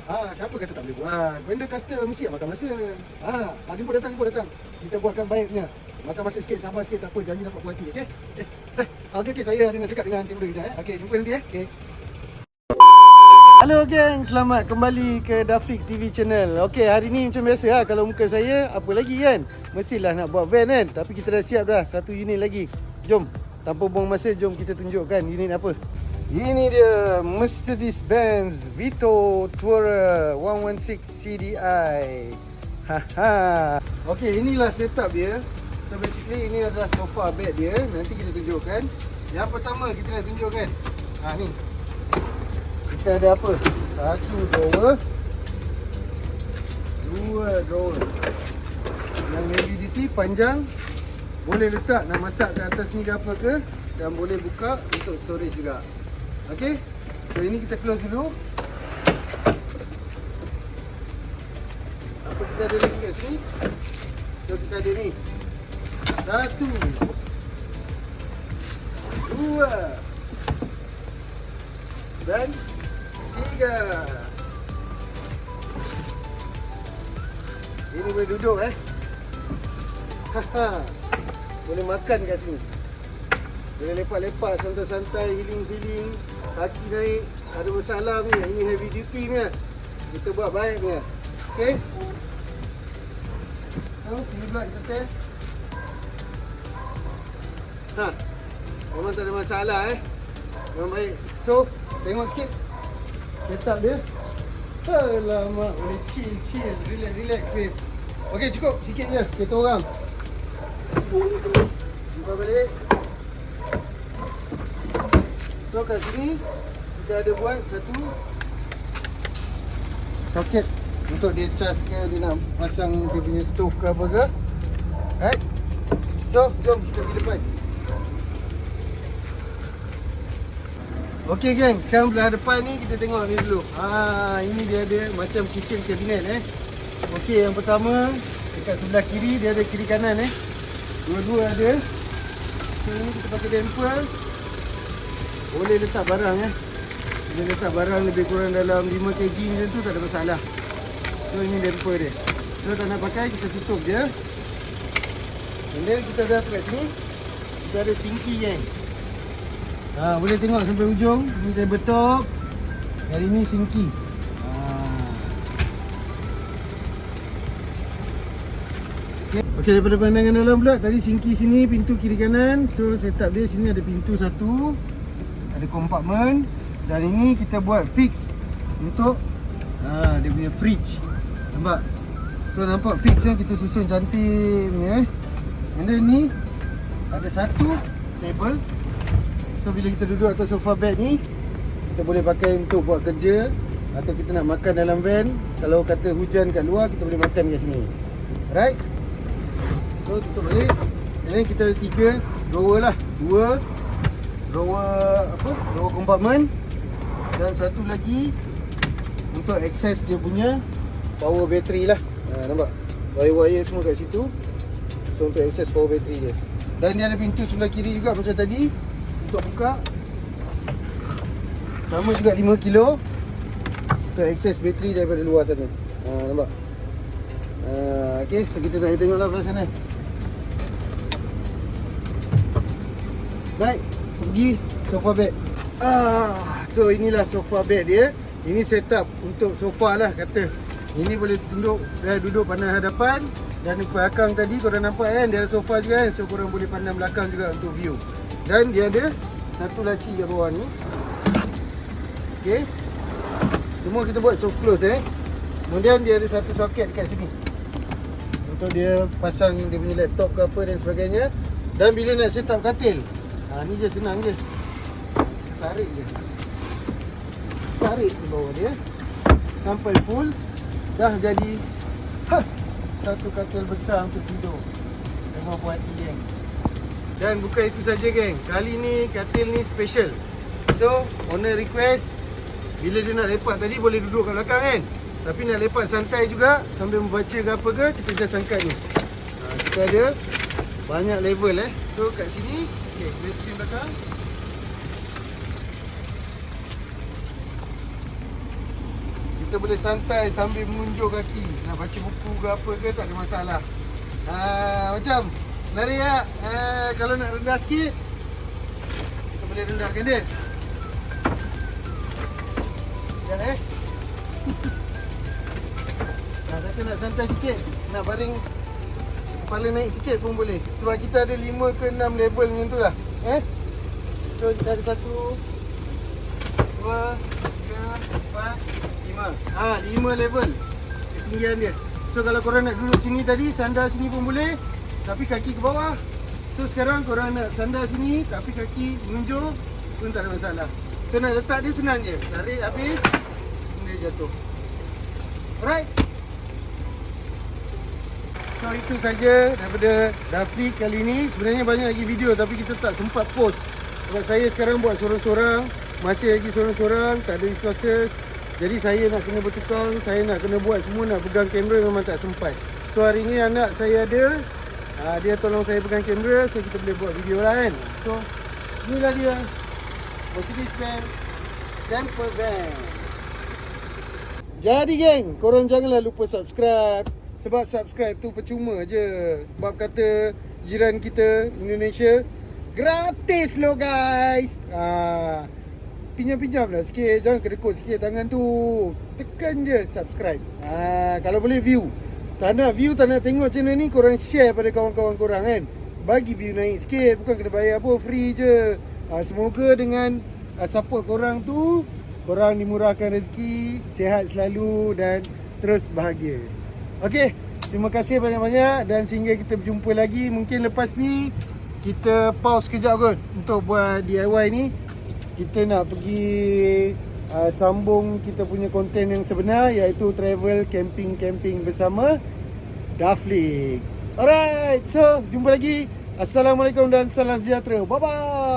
Siapa kata tak boleh buat? Benda custom mesti makan masa. Jemput datang. Kita buatkan baiknya. Makan masa sikit, sabar sikit, tak apa. Janji dapat puas hati, okey? Okey, saya ada nak cakap dengan tim dulu kejap. Okey, jumpa nanti okey. Hello geng, selamat kembali ke Dafrik TV channel. Okey, hari ni macam biasa lah. Kalau muka saya, apa lagi kan? Mestilah nak buat van kan? Tapi kita dah siap dah, satu unit lagi. Jom, tanpa buang masa, jom kita tunjukkan unit apa. Ini dia Mercedes-Benz Vito Tourer 116 CDI. Okey, inilah setup dia. So basically ini adalah sofa bed dia. Nanti kita tunjukkan. Yang pertama kita nak tunjukkan. Ni. Kita ada apa? Satu drawer. Dua drawer. Yang heavy duty panjang. Boleh letak nak masak ke atas ni ke apa ke. Dan boleh buka untuk storage juga. Okey. So ini kita close dulu. Apa kita ada lagi kat sini? So kita ada ni. Satu. Dua. Dan tiga. Ini boleh duduk Boleh makan kat sini. Boleh lepak-lepak, santai-santai, healing-healing. Kaki naik, ada masalah punya. Ini heavy duty punya. Kita buat baik punya. Okay. So, sini pula kita test. Memang tak ada masalah memang baik. So, tengok sikit setup dia. Alamak, boleh chill, relax babe. Okay, cukup sikit je kita orang. Simpan balik. So kat sini kita ada buat satu soket untuk dia cas ke, dia nak pasang dia punya stove ke apa ke. Right. So jom kita pergi depan. Okay geng, sekarang belah depan ni kita tengok ni dulu. Ini dia ada macam kitchen cabinet Okay, yang pertama dekat sebelah kiri dia ada kiri kanan Dua-dua ada. So ini kita pakai damper. Boleh letak barang Boleh letak barang lebih kurang dalam 5 kg macam tu, tak ada masalah. So ini damper dia. So tak nak pakai, kita tutup je. And then kita dah kat sini kita ada sinki boleh tengok sampai ujung. Ini tabletop. Yang ini sinki. Okay, daripada pandangan dalam pula, tadi sinki sini, pintu kiri kanan. So setup dia sini ada pintu satu, ada kompartmen. Dan ini kita buat fix untuk dia punya fridge. Nampak? So nampak fix kita susun cantik punya And then ni ada satu table. So bila kita duduk atas sofa bed ni, kita boleh pakai untuk buat kerja. Atau kita nak makan dalam van. Kalau kata hujan kat luar, kita boleh makan kat sini. Right? So tutup balik. Ini kita ada 3 drawer lah. 2 drawer kompartmen. Dan satu lagi untuk akses dia punya power battery lah. Nampak? Wire-wire semua kat situ. So untuk akses power battery dia. Dan dia ada pintu sebelah kiri juga macam tadi. Untuk buka. Sama juga 5 kilo. Untuk akses bateri daripada luar sana. Nampak? Okay, so kita nak tengoklah belah sana. Baik, pergi sofa bed. So inilah sofa bed dia. Ini setup untuk sofa lah kata. Ini boleh duduk pandang hadapan. Dan di belakang tadi korang nampak dia ada sofa juga So korang boleh pandang belakang juga untuk view. Dan dia ada satu laci kat bawah ni. Okay. Semua kita buat soft close Kemudian dia ada satu soket kat sini untuk dia pasang dia punya laptop ke apa dan sebagainya. Dan bila nak set up katil, ni je senang je. Tarik je. Tarik ke bawah dia sampai full. Dah jadi satu katil besar untuk tidur. Memang puas hati geng. Dan bukan itu saja geng. Kali ni katil ni special. So owner request bila dia nak lepak tadi boleh duduk kat belakang tapi nak lepak santai juga sambil membaca ke apa ke, kita just angkat ni. Kita ada banyak level So kat sini bateri belakang. Kita boleh santai sambil menunjuk kaki. Nak baca buku ke apa ke tak ada masalah. Macam lari ya. Kalau nak rendah sikit, kita boleh rendahkan dia. Sekejap kata nak santai sikit, nak baring kepala naik sikit pun boleh. Sebab kita ada 5 ke 6 level macam tu lah. So kita ada 1, 2, 3, 4, 5. 5 level ketinggian dia. So kalau korang nak duduk sini tadi, sandar sini pun boleh, tapi kaki ke bawah. So sekarang korang nak sandar sini tapi kaki menunjuk pun tak ada masalah. So nak letak dia senang je. Tarik habis, dia jatuh. Alright. So itu saja daripada Dafli kali ni. Sebenarnya banyak lagi video tapi kita tak sempat post. Sebab saya sekarang buat sorang-sorang, masih lagi sorang-sorang, tak ada resources. Jadi saya nak kena bertukang, saya nak kena buat semua, nak pegang kamera memang tak sempat. So hari ni anak saya ada, dia tolong saya pegang kamera, so kita boleh buat video lah kan. So inilah dia Mercedes-Benz camper van. Jadi geng, korang janganlah lupa subscribe. Sebab subscribe tu percuma je. Bab kata jiran kita Indonesia gratis lo guys. Pinjam-pinjam lah sikit, jangan kedekut sikit tangan tu. Tekan je subscribe. Kalau boleh view. Tak nak view, tak nak tengok channel ni, korang share pada kawan-kawan korang kan. Bagi view naik sikit, bukan kena bayar apa, free je. Semoga dengan support korang tu, korang dimurahkan rezeki, sihat selalu dan terus bahagia. Okey, terima kasih banyak-banyak dan sehingga kita berjumpa lagi. Mungkin lepas ni kita pause kejap kot untuk buat DIY ni. Kita nak pergi sambung kita punya konten yang sebenar, iaitu travel camping bersama Dafli. Alright, so jumpa lagi. Assalamualaikum dan salam sejahtera. Bye bye.